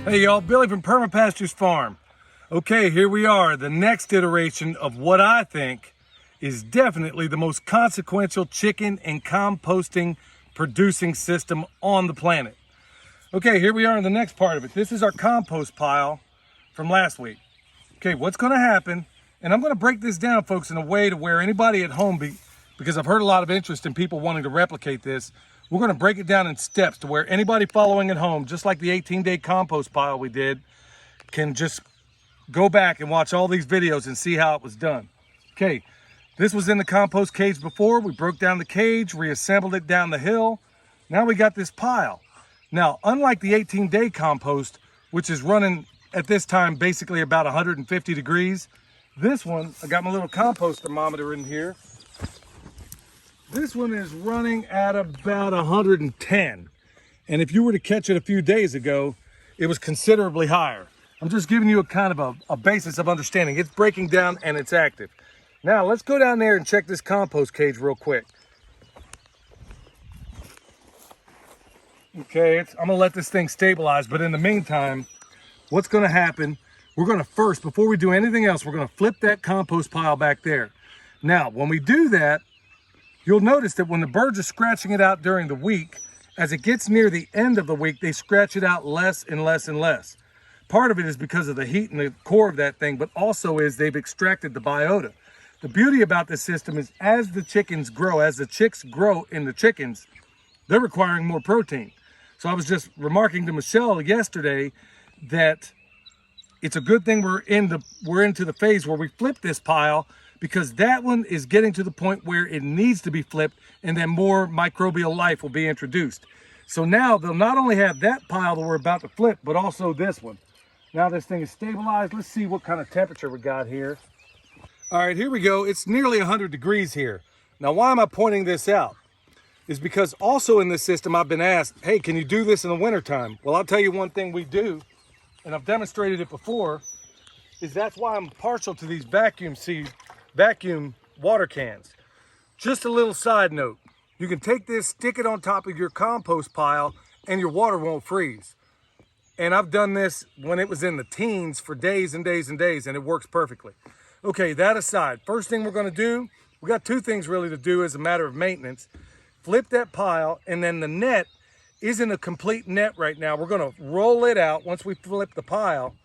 Hey y'all, Billy from Perma Pastures Farm. Okay, here we are, the next iteration of what I think is definitely the most consequential chicken and composting producing system on the planet. Okay, here we are in the next part of it. This is our compost pile from last week. Okay, what's gonna happen, and I'm gonna break this down, folks, in a way to where anybody at home, because I've heard a lot of interest in people wanting to replicate this, we're gonna break it down in steps to where anybody following at home, just like the 18-day compost pile we did, can just go back and watch all these videos and see how it was done. Okay, this was in the compost cage before. We broke down the cage, reassembled it down the hill. Now we got this pile. Now, unlike the 18-day compost, which is running at this time basically about 150 degrees, this one, I got my little compost thermometer in here. This one is running at about 110. And if you were to catch it a few days ago, it was considerably higher. I'm just giving you a kind of a basis of understanding. It's breaking down and it's active. Now let's go down there and check this compost cage real quick. Okay, I'm gonna let this thing stabilize, but in the meantime, what's gonna happen, we're gonna first, before we do anything else, we're gonna flip that compost pile back there. Now, when we do that, you'll notice that when the birds are scratching it out during the week, as it gets near the end of the week, they scratch it out less and less and less. Part of it is because of the heat in the core of that thing, but also is they've extracted the biota. The beauty about this system is as the chickens grow, as the chicks grow in the chickens, they're requiring more protein. So I was just remarking to Michelle yesterday that it's a good thing we're into the phase where we flip this pile, because that one is getting to the point where it needs to be flipped and then more microbial life will be introduced. So now they'll not only have that pile that we're about to flip, but also this one. Now this thing is stabilized. Let's see what kind of temperature we got here. All right, here we go. It's nearly 100 degrees here. Now, why am I pointing this out? Is because also in this system, I've been asked, hey, can you do this in the wintertime? Well, I'll tell you one thing we do, and I've demonstrated it before, is that's why I'm partial to these vacuum water cans. Just a little side note, you can take this, stick it on top of your compost pile, and your water won't freeze. And I've done this when it was in the teens for days and days and days, and it works perfectly. Okay, that aside, first thing we're gonna do, we got two things really to do as a matter of maintenance. Flip that pile, and then the net isn't a complete net right now. We're gonna roll it out. Once we flip the pile,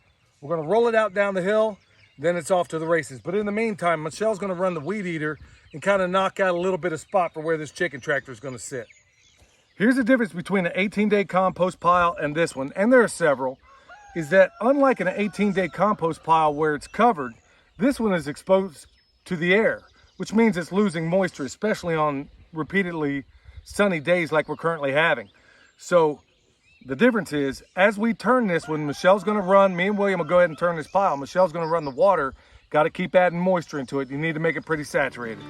we're gonna roll it out down the hill, then it's off to the races. But in the meantime, Michelle's gonna run the weed eater and kind of knock out a little bit of spot for where this chicken tractor is gonna sit. Here's the difference between an 18-day compost pile and this one, and there are several, is that unlike an 18-day compost pile where it's covered, this one is exposed to the air, which means it's losing moisture, especially on repeatedly sunny days like we're currently having. So the difference is, as we turn this, when Michelle's gonna run, me and William will go ahead and turn this pile. Michelle's gonna run the water, gotta keep adding moisture into it. You need to make it pretty saturated.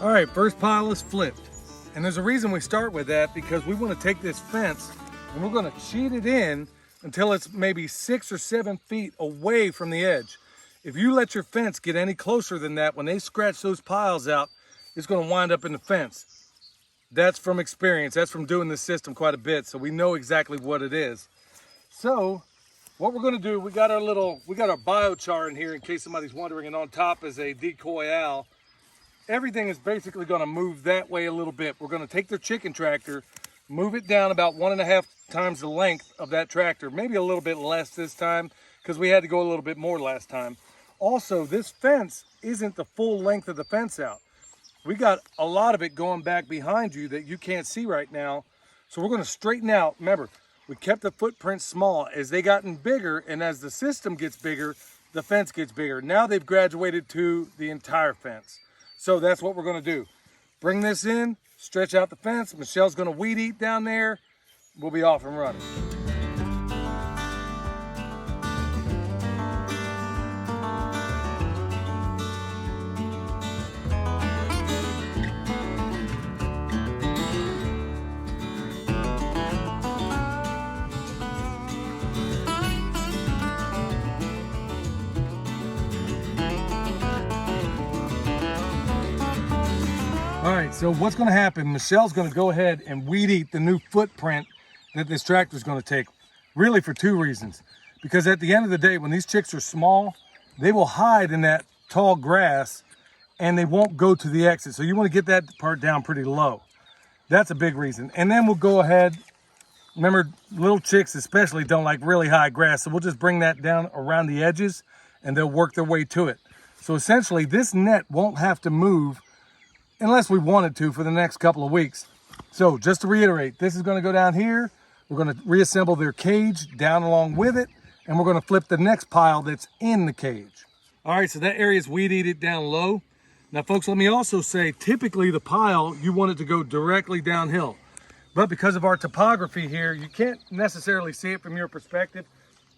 All right, first pile is flipped. And there's a reason we start with that, because we want to take this fence and we're going to cheat it in until it's maybe 6 or 7 feet away from the edge. If you let your fence get any closer than that, when they scratch those piles out, it's going to wind up in the fence. That's from experience. That's from doing this system quite a bit, so we know exactly what it is. So what we're going to do, we got our biochar in here in case somebody's wondering, and on top is a decoy owl. Everything is basically going to move that way a little bit. We're going to take their chicken tractor, move it down about 1.5 times the length of that tractor, maybe a little bit less this time because we had to go a little bit more last time. Also, this fence isn't the full length of the fence out. We got a lot of it going back behind you that you can't see right now. So we're going to straighten out. Remember, we kept the footprints small. As they gotten bigger and as the system gets bigger, the fence gets bigger. Now they've graduated to the entire fence. So that's what we're gonna do. Bring this in, stretch out the fence. Michelle's gonna weed eat down there. We'll be off and running. All right, so what's gonna happen, Michelle's gonna go ahead and weed eat the new footprint that this tractor is gonna take, really for two reasons. Because at the end of the day, when these chicks are small, they will hide in that tall grass and they won't go to the exit. So you wanna get that part down pretty low. That's a big reason. And then we'll go ahead, remember, little chicks especially don't like really high grass, so we'll just bring that down around the edges and they'll work their way to it. So essentially, this net won't have to move unless we wanted to for the next couple of weeks. So just to reiterate, this is gonna go down here. We're gonna reassemble their cage down along with it, and we're gonna flip the next pile that's in the cage. All right, so that area is weed eated down low. Now folks, let me also say, typically the pile, you want it to go directly downhill. But because of our topography here, you can't necessarily see it from your perspective.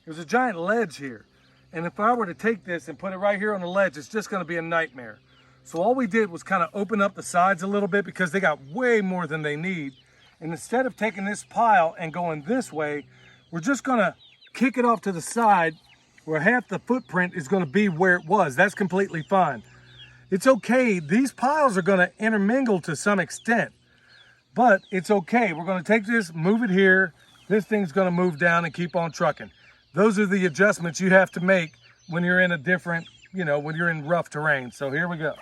There's a giant ledge here. And if I were to take this and put it right here on the ledge, it's just gonna be a nightmare. So all we did was kind of open up the sides a little bit because they got way more than they need. And instead of taking this pile and going this way, we're just gonna kick it off to the side where half the footprint is gonna be where it was. That's completely fine. It's okay, these piles are gonna intermingle to some extent, but it's okay. We're gonna take this, move it here, this thing's gonna move down and keep on trucking. Those are the adjustments you have to make when you're in a different, when you're in rough terrain. So here we go.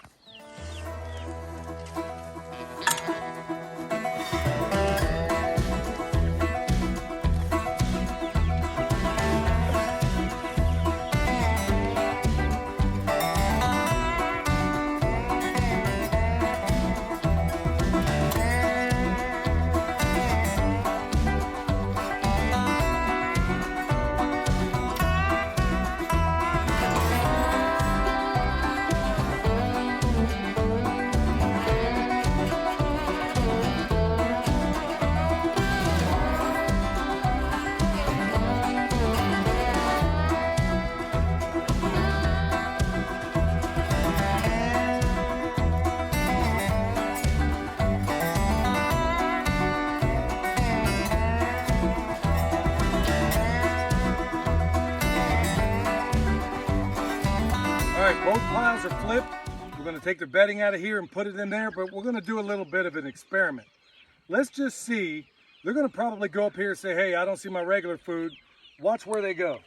All right, both piles are flipped. We're gonna take the bedding out of here and put it in there, but we're gonna do a little bit of an experiment. Let's just see. They're gonna probably go up here and say, hey, I don't see my regular food. Watch where they go.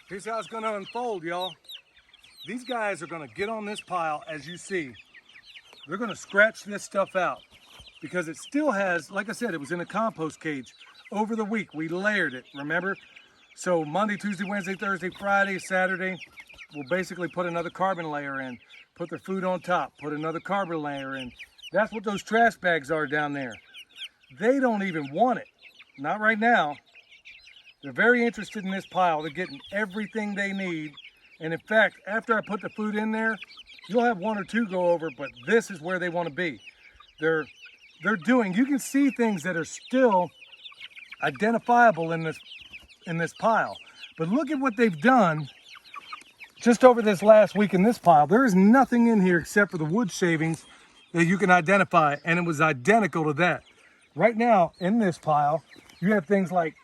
Here's how it's gonna unfold, y'all. These guys are gonna get on this pile, as you see. They're gonna scratch this stuff out because it still has, like I said, it was in a compost cage. Over the week, we layered it, remember? So Monday, Tuesday, Wednesday, Thursday, Friday, Saturday, we'll basically put another carbon layer in, put their food on top, put another carbon layer in. That's what those trash bags are down there. They don't even want it, not right now. They're very interested in this pile. They're getting everything they need. And in fact, after I put the food in there, you'll have one or two go over, but this is where they want to be. They're doing, you can see things that are still identifiable in this pile. But look at what they've done just over this last week in this pile. There is nothing in here except for the wood shavings that you can identify, and it was identical to that. Right now in this pile, you have things like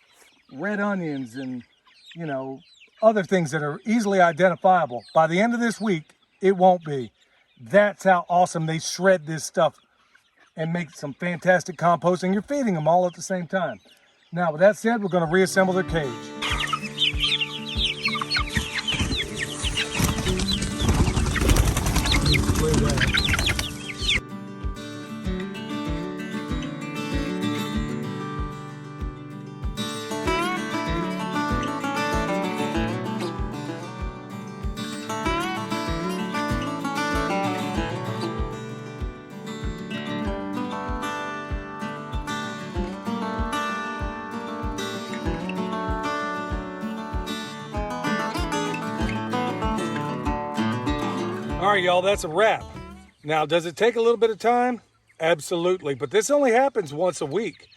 red onions and, other things that are easily identifiable. By the end of this week, it won't be. That's how awesome they shred this stuff and make some fantastic compost, and you're feeding them all at the same time. Now, with that said, we're going to reassemble their cage. right, y'all, that's a wrap. Now, does it take a little bit of time? Absolutely, but this only happens once a week.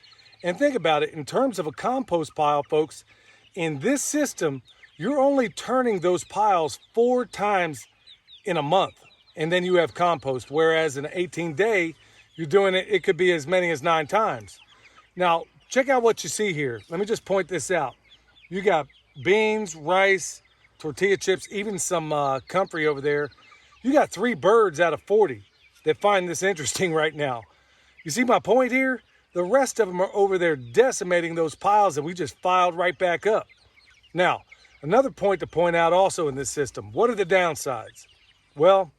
And think about it, in terms of a compost pile, folks, in this system, you're only turning those piles 4 times in a month, and then you have compost, whereas in an 18-day, you're doing it, it could be as many as 9 times. Now, check out what you see here. Let me just point this out. You got beans, rice, tortilla chips, even some comfrey over there. You got 3 birds out of 40 that find this interesting right now. You see my point here? The rest of them are over there decimating those piles, and we just filed right back up. Now, another point to point out also in this system, what are the downsides? Well,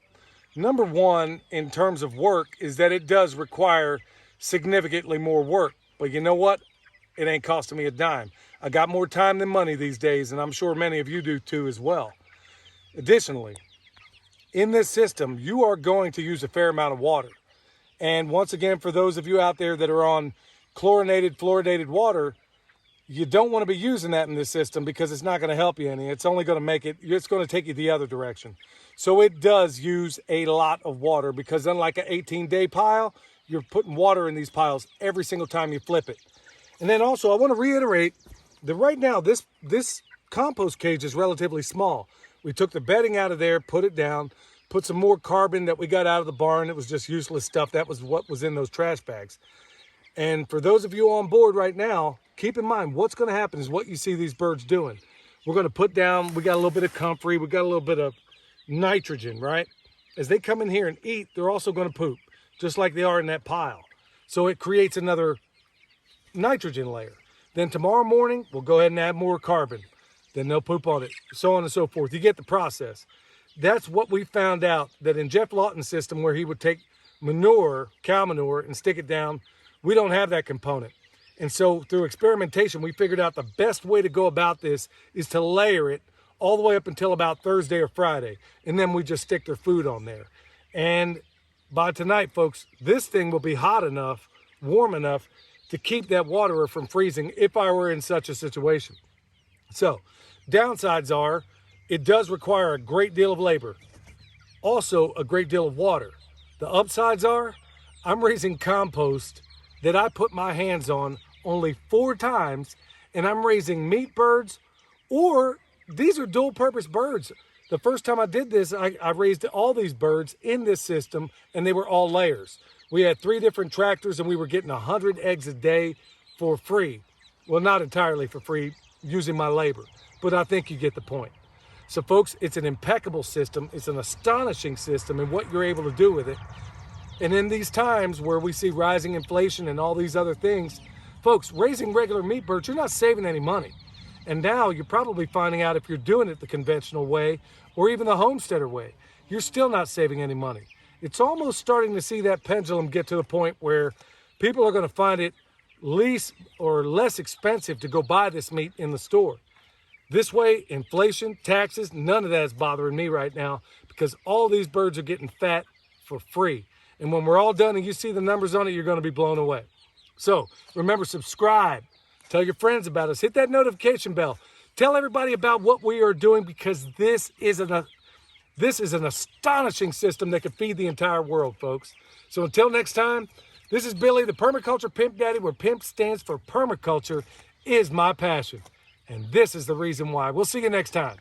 number one, in terms of work, is that it does require significantly more work. But you know what? It ain't costing me a dime. I got more time than money these days, and I'm sure many of you do too as well. Additionally, in this system, you are going to use a fair amount of water. And once again, for those of you out there that are on chlorinated, fluoridated water, you don't want to be using that in this system because it's not going to help you any. It's only going to make it, it's going to take you the other direction. So it does use a lot of water because unlike an 18-day pile, you're putting water in these piles every single time you flip it. And then also, I want to reiterate that right now, this compost cage is relatively small. We took the bedding out of there, put it down, put some more carbon that we got out of the barn. It was just useless stuff. That was what was in those trash bags. And for those of you on board right now, keep in mind what's going to happen is what you see these birds doing. We're going to put down, we got a little bit of comfrey, we got a little bit of nitrogen, right? As they come in here and eat, they're also going to poop, just like they are in that pile. So it creates another nitrogen layer. Then tomorrow morning, we'll go ahead and add more carbon. Then they'll poop on it, so on and so forth. You get the process. That's what we found out, that in Jeff Lawton's system where he would take manure, cow manure, and stick it down, we don't have that component. And so through experimentation, we figured out the best way to go about this is to layer it all the way up until about Thursday or Friday. And then we just stick their food on there. And by tonight, folks, this thing will be hot enough, warm enough to keep that waterer from freezing if I were in such a situation. So downsides are, it does require a great deal of labor, also a great deal of water. The upsides are, I'm raising compost that I put my hands on only 4 times, and I'm raising meat birds, or these are dual purpose birds. The first time I did this, I raised all these birds in this system, and they were all layers. We had 3 different tractors, and we were getting 100 eggs a day for free. Well, not entirely for free, using my labor, but I think you get the point. So folks, it's an impeccable system. It's an astonishing system in what you're able to do with it. And in these times where we see rising inflation and all these other things, folks, raising regular meat birds, you're not saving any money. And now you're probably finding out if you're doing it the conventional way or even the homesteader way, you're still not saving any money. It's almost starting to see that pendulum get to the point where people are going to find it least or less expensive to go buy this meat in the store. This way, inflation, taxes, none of that is bothering me right now because all these birds are getting fat for free. And when we're all done and you see the numbers on it, you're going to be blown away. So remember, subscribe, tell your friends about us, hit that notification bell, tell everybody about what we are doing because this is an astonishing system that can feed the entire world, folks. So until next time, this is Billy, the Permaculture Pimp Daddy, where PIMP stands for permaculture is my passion. And this is the reason why. We'll see you next time.